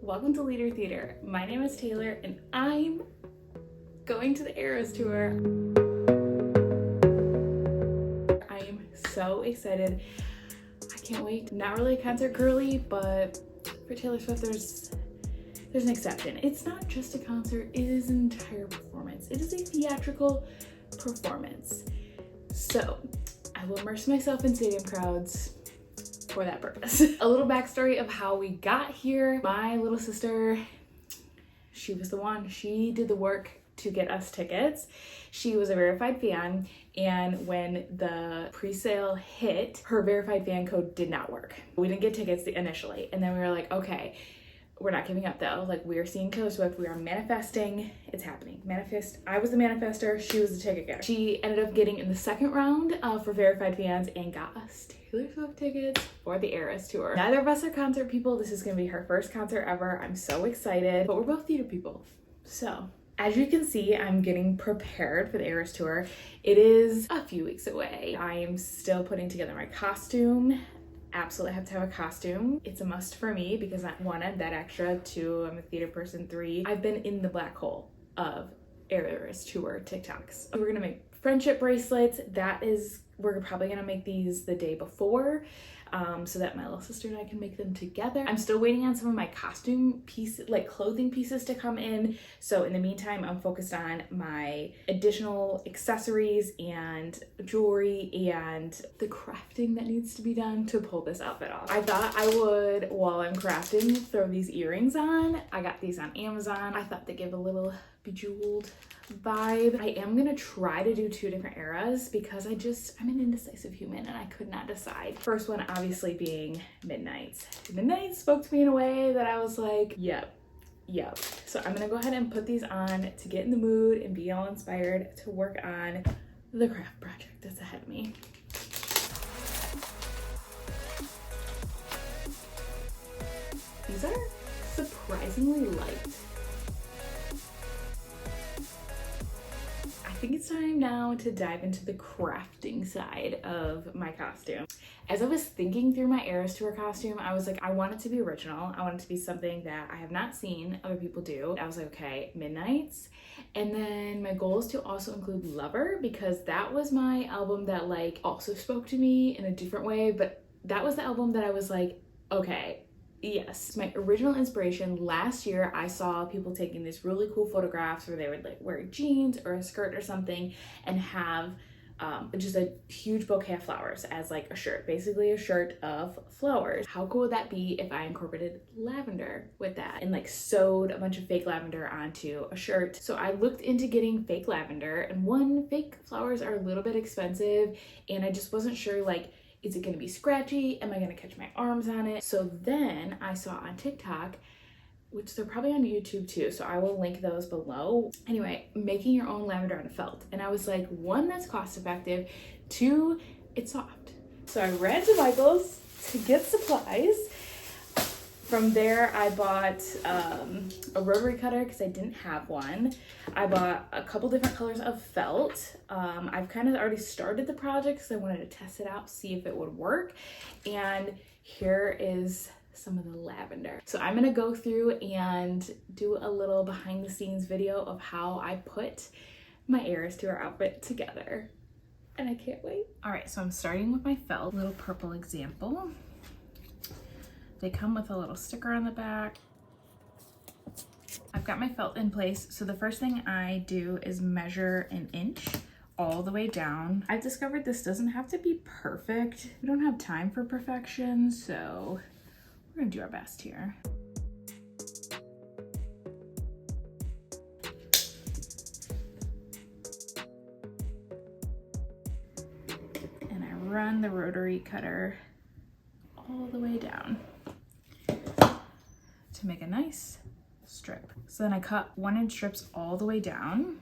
Welcome to Leader Theater. My name is Taylor and I'm going to the Eras tour. I am so excited. I can't wait. Not really a concert girly, but for Taylor Swift there's an exception. It's not just a concert, it is an entire performance. It is a theatrical performance. So I will immerse myself in stadium crowds for that purpose. A little backstory of how we got here. My little sister, she was the one. She did the work to get us tickets. She was a verified fan, and when the pre-sale hit, her verified fan code did not work. We didn't get tickets initially, and then we were like, okay, we're not giving up though. Like, we are seeing Taylor Swift, we are manifesting, it's happening. Manifest. I was the manifester, she was the ticket getter. She ended up getting in the second round for verified fans and got us Taylor Swift tickets for the Eras tour. Neither of us are concert people. This is gonna be her first concert ever. I'm so excited, but we're both theater people. So, as you can see, I'm getting prepared for the Eras tour. It is a few weeks away. I am still putting together my costume. Absolutely have to have a costume. It's a must for me because one, I'm that extra, two, I'm a theater person, three, I've been in the black hole of Eras tour TikToks. We're gonna make friendship bracelets. We're probably gonna make these the day before so that my little sister and I can make them together. I'm still waiting on some of my costume pieces, like clothing pieces, to come in. So in the meantime, I'm focused on my additional accessories and jewelry and the crafting that needs to be done to pull this outfit off. I thought I would, while I'm crafting, throw these earrings on. I got these on Amazon. I thought they give a little Bejeweled vibe. I am gonna try to do two different eras because I'm an indecisive human and I could not decide. First one obviously being Midnights. Midnights spoke to me in a way that I was like, yep. So I'm gonna go ahead and put these on to get in the mood and be all inspired to work on the craft project that's ahead of me. These are surprisingly light. I think it's time now to dive into the crafting side of my costume. As I was thinking through my Eras tour costume, I was like, I want it to be original. I want it to be something that I have not seen other people do. I was like, okay, Midnights. And then my goal is to also include Lover, because that was my album that like also spoke to me in a different way, but that was the album that I was like, okay, yes. My original inspiration, last year I saw people taking these really cool photographs where they would like wear jeans or a skirt or something and have just a huge bouquet of flowers as like a shirt, basically a shirt of flowers. How cool would that be if I incorporated lavender with that and like sewed a bunch of fake lavender onto a shirt? So I looked into getting fake lavender, and fake flowers are a little bit expensive, and I just wasn't sure, like, is it gonna be scratchy? Am I gonna catch my arms on it? So then I saw on TikTok, which they're probably on YouTube too, so I will link those below. Anyway, making your own lavender on felt. And I was like, one, that's cost effective, two, it's soft. So I ran to Michael's to get supplies. From there, I bought a rotary cutter because I didn't have one. I bought a couple different colors of felt. I've kind of already started the project because I wanted to test it out, see if it would work. And here is some of the lavender. So I'm gonna go through and do a little behind the scenes video of how I put my Eras tour outfit together. And I can't wait. All right, so I'm starting with my felt, little purple example. They come with a little sticker on the back. I've got my felt in place. So the first thing I do is measure an inch all the way down. I've discovered this doesn't have to be perfect. We don't have time for perfection, so we're gonna do our best here. And I run the rotary cutter all the way down to make a nice strip. So then I cut 1-inch strips all the way down.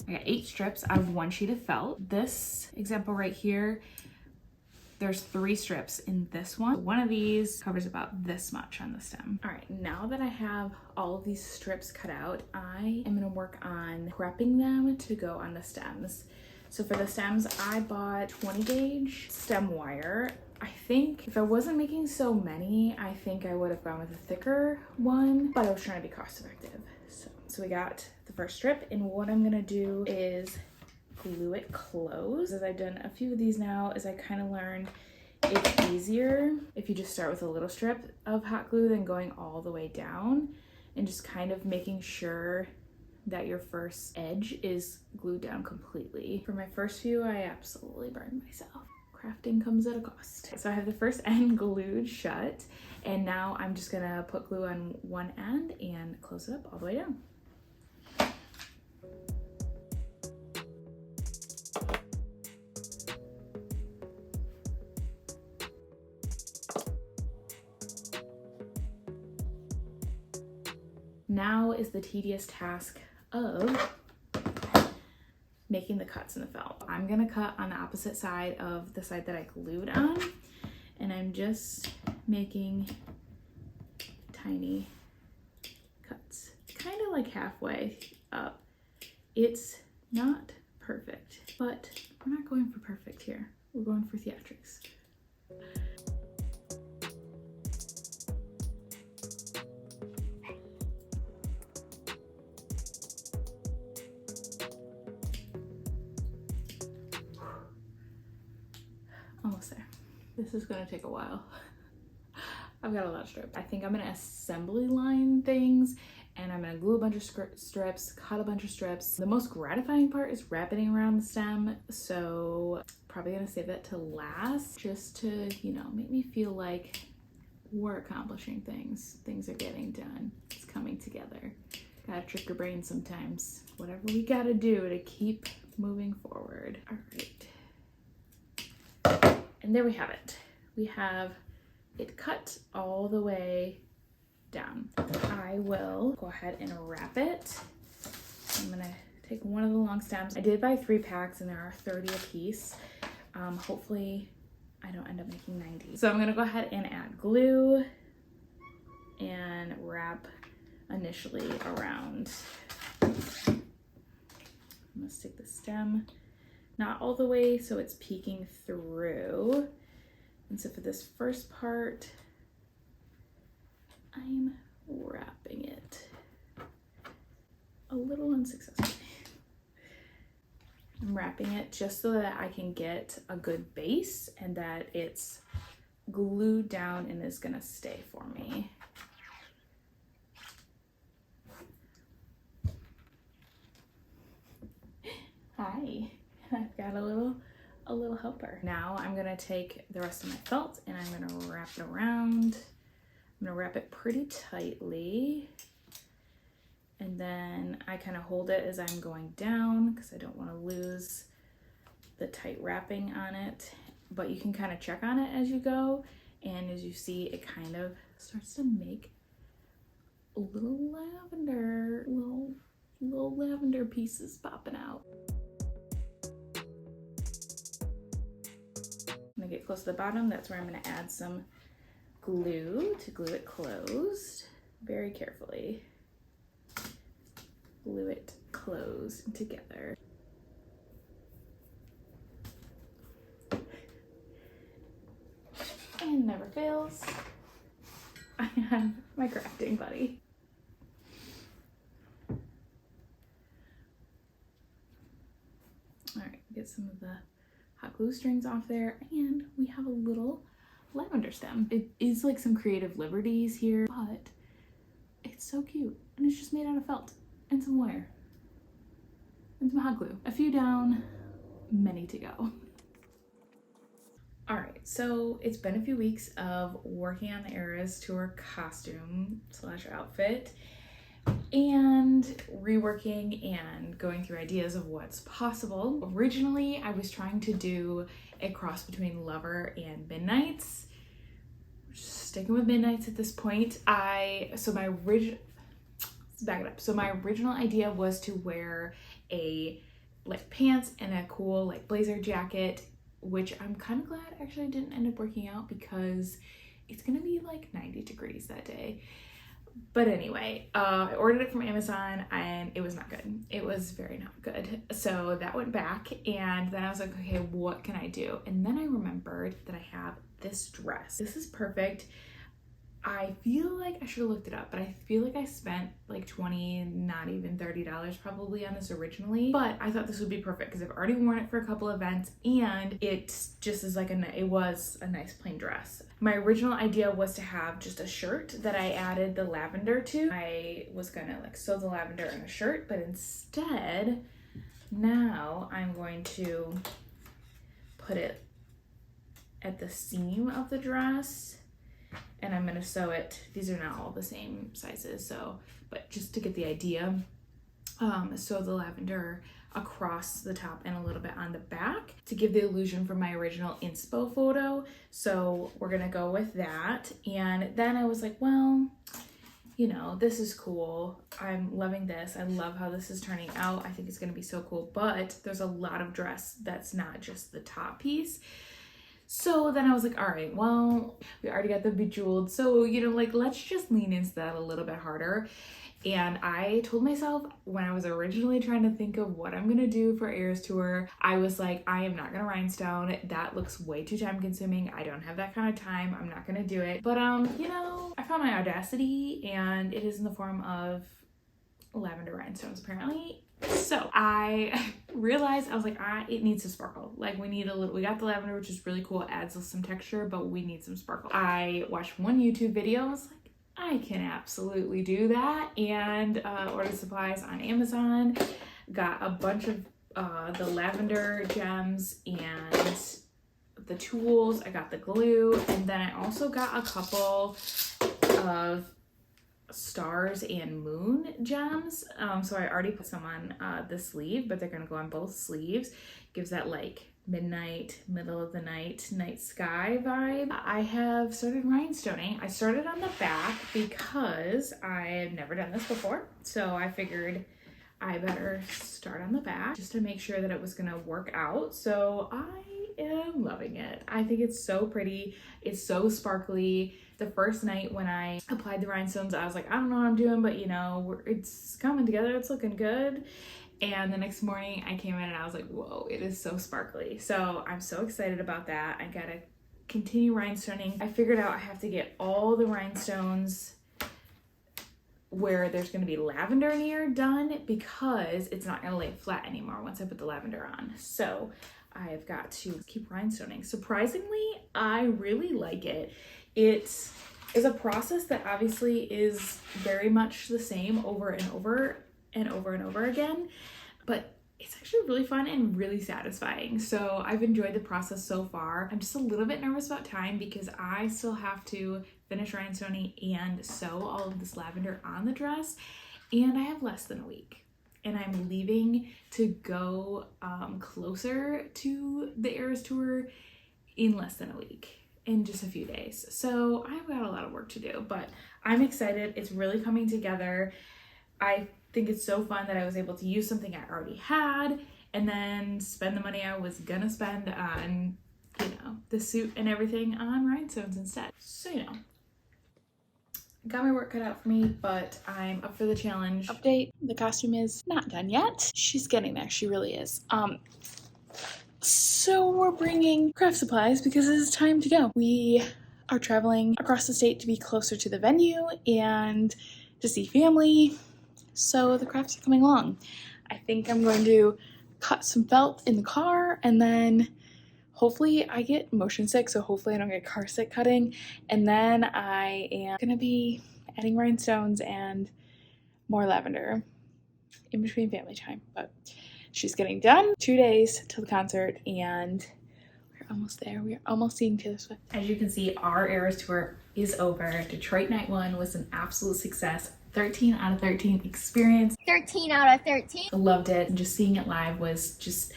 I got 8 strips out of 1 sheet of felt. This example right here, There's 3 strips in this one. One of these covers about this much on the stem. All right, now that I have all of these strips cut out, I am gonna work on prepping them to go on the stems. So for the stems, I bought 20 gauge stem wire. I think if I wasn't making so many, I think I would have gone with a thicker one, but I was trying to be cost effective. So we got the first strip, and what I'm gonna do is glue it closed. As I've done a few of these now, as I kind of learned it's easier if you just start with a little strip of hot glue than going all the way down, and just kind of making sure that your first edge is glued down completely. For my first few, I absolutely burned myself. Crafting comes at a cost. So I have the first end glued shut, and now I'm just gonna put glue on one end and close it up all the way down. Now is the tedious task of making the cuts in the felt. I'm gonna cut on the opposite side of the side that I glued on, and I'm just making tiny cuts, kind of like halfway up. It's not perfect, but we're not going for perfect here. We're going for theatrics. Almost there. This is gonna take a while. I've got a lot of strips. I think I'm gonna assembly line things, and I'm gonna glue a bunch of strips, cut a bunch of strips. The most gratifying part is wrapping around the stem, so probably gonna save that to last, just to, you know, make me feel like we're accomplishing things. Things are getting done. It's coming together. Gotta trick your brain sometimes. Whatever we gotta do to keep moving forward. All right. And there we have it. We have it cut all the way down. I will go ahead and wrap it. I'm gonna take one of the long stems. I did buy 3 packs, and there are 30 a piece. Hopefully I don't end up making 90. So I'm gonna go ahead and add glue and wrap initially around. I'm gonna stick the stem not all the way so it's peeking through. And so for this first part, I'm wrapping it a little unsuccessfully. I'm wrapping it just so that I can get a good base and that it's glued down and is gonna stay for me. Hi. I've got a little helper. Now I'm gonna take the rest of my felt and I'm gonna wrap it around. I'm gonna wrap it pretty tightly, and then I kind of hold it as I'm going down because I don't want to lose the tight wrapping on it. But you can kind of check on it as you go, and as you see, it kind of starts to make a little lavender pieces popping out. I'm gonna get close to the bottom. That's where I'm gonna add some glue to glue it closed very carefully. Glue it closed together. And never fails, I have my crafting buddy. All right, get some of the hot glue strings off there, and we have a little lavender stem. It is like some creative liberties here, but it's so cute, and it's just made out of felt and some wire and some hot glue. A few down, many to go. All right, so it's been a few weeks of working on the Eras Tour costume / outfit, and reworking and going through ideas of what's possible. Originally, I was trying to do a cross between Lover and Midnights. Sticking with Midnights at this point. So my original idea was to wear a like pants and a cool like blazer jacket which I'm kind of glad actually didn't end up working out because it's gonna be like 90 degrees that day. But anyway, I ordered it from Amazon and it was not good. It was very not good. So that went back, and then I was like, okay, what can I do? And then I remembered that I have this dress. This is perfect. I feel like I should have looked it up, but I feel like I spent like $20, not even $30 probably on this originally. But I thought this would be perfect because I've already worn it for a couple events, and it just is like it was a nice plain dress. My original idea was to have just a shirt that I added the lavender to. I was gonna like sew the lavender in a shirt, but instead now I'm going to put it at the seam of the dress, and I'm gonna sew it. These are not all the same sizes, so, but just to get the idea, sew the lavender across the top and a little bit on the back to give the illusion from my original inspo photo. So we're gonna go with that. And then I was like, well, you know, this is cool. I'm loving this. I love how this is turning out. I think it's gonna be so cool, but there's a lot of dress that's not just the top piece. So then I was like, all right, well, we already got the Bejeweled, so, you know, like, let's just lean into that a little bit harder. And I told myself when I was originally trying to think of what I'm gonna do for Eras Tour, I was like, I am not gonna rhinestone. That looks way too time consuming. I don't have that kind of time. I'm not gonna do it. But, you know, I found my audacity, and it is in the form of lavender rhinestones, apparently. So I realized, I was like, it needs to sparkle. Like, we got the lavender, which is really cool. It adds some texture, but we need some sparkle. I watched one YouTube video. I was like, I can absolutely do that. And ordered supplies on Amazon. Got a bunch of the lavender gems and the tools. I got the glue. And then I also got a couple of stars and moon gems. So I already put some on the sleeve, but they're gonna go on both sleeves. Gives that like midnight, middle of the night sky vibe. I have started rhinestoning. I started on the back because I've never done this before. So I figured I better start on the back just to make sure that it was gonna work out. So I am loving it. I think it's so pretty. It's so sparkly. The first night when I applied the rhinestones, I was like, I don't know what I'm doing, but you know, it's coming together. It's looking good. And the next morning I came in and I was like, whoa, it is so sparkly. So I'm so excited about that. I gotta continue rhinestoning. I figured out I have to get all the rhinestones where there's gonna be lavender near done because it's not gonna lay flat anymore once I put the lavender on. So I've got to keep rhinestoning. Surprisingly, I really like it. It is a process that obviously is very much the same over and over and over and over again, but it's actually really fun and really satisfying. So I've enjoyed the process so far. I'm just a little bit nervous about time because I still have to finish rhinestoning and sew all of this lavender on the dress, and I have less than a week. And I'm leaving to go closer to the Eras Tour in less than a week, in just a few days. So I've got a lot of work to do, but I'm excited. It's really coming together. I think it's so fun that I was able to use something I already had and then spend the money I was gonna spend on, you know, the suit and everything on rhinestones instead. So, you know, got my work cut out for me, but I'm up for the challenge. Update, the costume is not done yet. She's getting there, she really is. So we're bringing craft supplies because it is time to go. We are traveling across the state to be closer to the venue and to see family. So the crafts are coming along. I think I'm going to cut some felt in the car, and then hopefully I get motion sick, so hopefully I don't get car sick cutting. And then I am gonna be adding rhinestones and more lavender in between family time. But she's getting done. 2 days till the concert, and we're almost there. We're almost seeing Taylor Swift. As you can see, our Eras Tour is over. Detroit Night 1 was an absolute success. 13 out of 13 experience. 13 out of 13. I loved it. And just seeing it live was just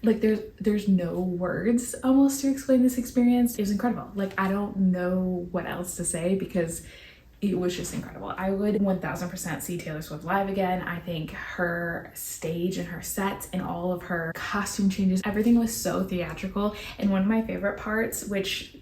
like, there's no words almost to explain this experience. It was incredible. Like, I don't know what else to say because it was just incredible. I would 1000% see Taylor Swift live again. I think her stage and her sets and all of her costume changes, everything was so theatrical. And one of my favorite parts, which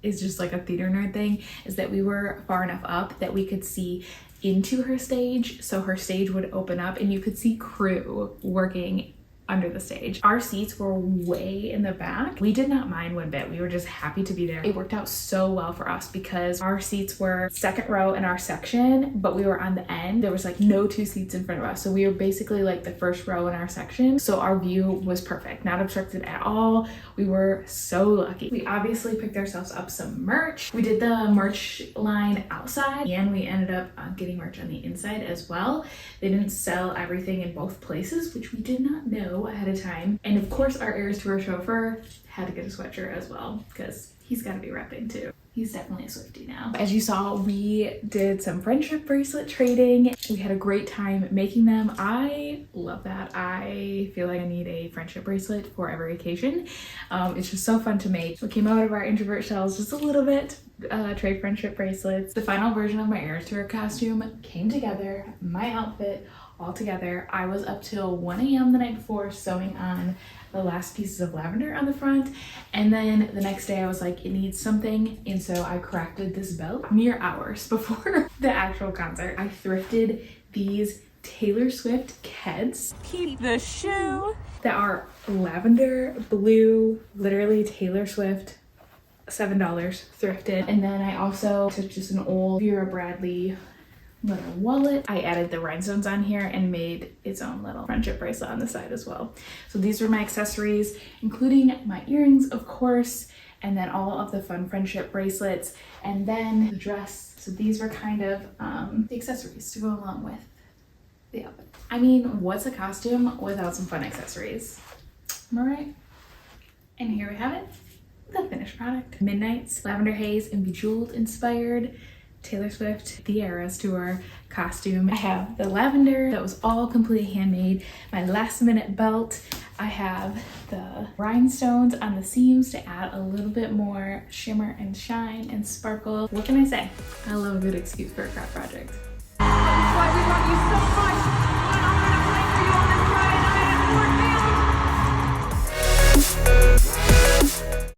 is just like a theater nerd thing, is that we were far enough up that we could see into her stage. So her stage would open up and you could see crew working under the stage. Our seats were way in the back. We did not mind one bit. We were just happy to be there. It worked out so well for us because our seats were second row in our section, but we were on the end. There was like no two seats in front of us. So we were basically like the first row in our section. So our view was perfect, not obstructed at all. We were so lucky. We obviously picked ourselves up some merch. We did the merch line outside and we ended up getting merch on the inside as well. They didn't sell everything in both places, which we did not know ahead of time. And of course our Eras Tour chauffeur had to get a sweatshirt as well because he's got to be repping too. He's definitely a Swiftie now. As you saw, we did some friendship bracelet trading. We had a great time making them. I love that. I feel like I need a friendship bracelet for every occasion. It's just so fun to make. We came out of our introvert shells just a little bit, trade friendship bracelets. The final version of my Eras Tour costume came together, my outfit all together. I was up till 1 a.m. the night before sewing on the last pieces of lavender on the front, and then the next day I was like, it needs something, and so I crafted this belt mere hours before the actual concert. I thrifted these Taylor Swift Keds. Keep the shoe. That are lavender blue, literally Taylor Swift, $7 thrifted. And then I also took just an old Vera Bradley little wallet. I added the rhinestones on here and made its own little friendship bracelet on the side as well. So these were my accessories, including my earrings, of course, and then all of the fun friendship bracelets, and then the dress. So these were kind of the accessories to go along with the outfit. I mean, what's a costume without some fun accessories? Am I right? And here we have it, the finished product. Midnights, Lavender Haze and Bejeweled inspired Taylor Swift The Eras Tour costume. I have the lavender that was all completely handmade, my last minute belt. I have the rhinestones on the seams to add a little bit more shimmer and shine and sparkle. What can I say? I love a good excuse for a craft project. That's why we love you so much.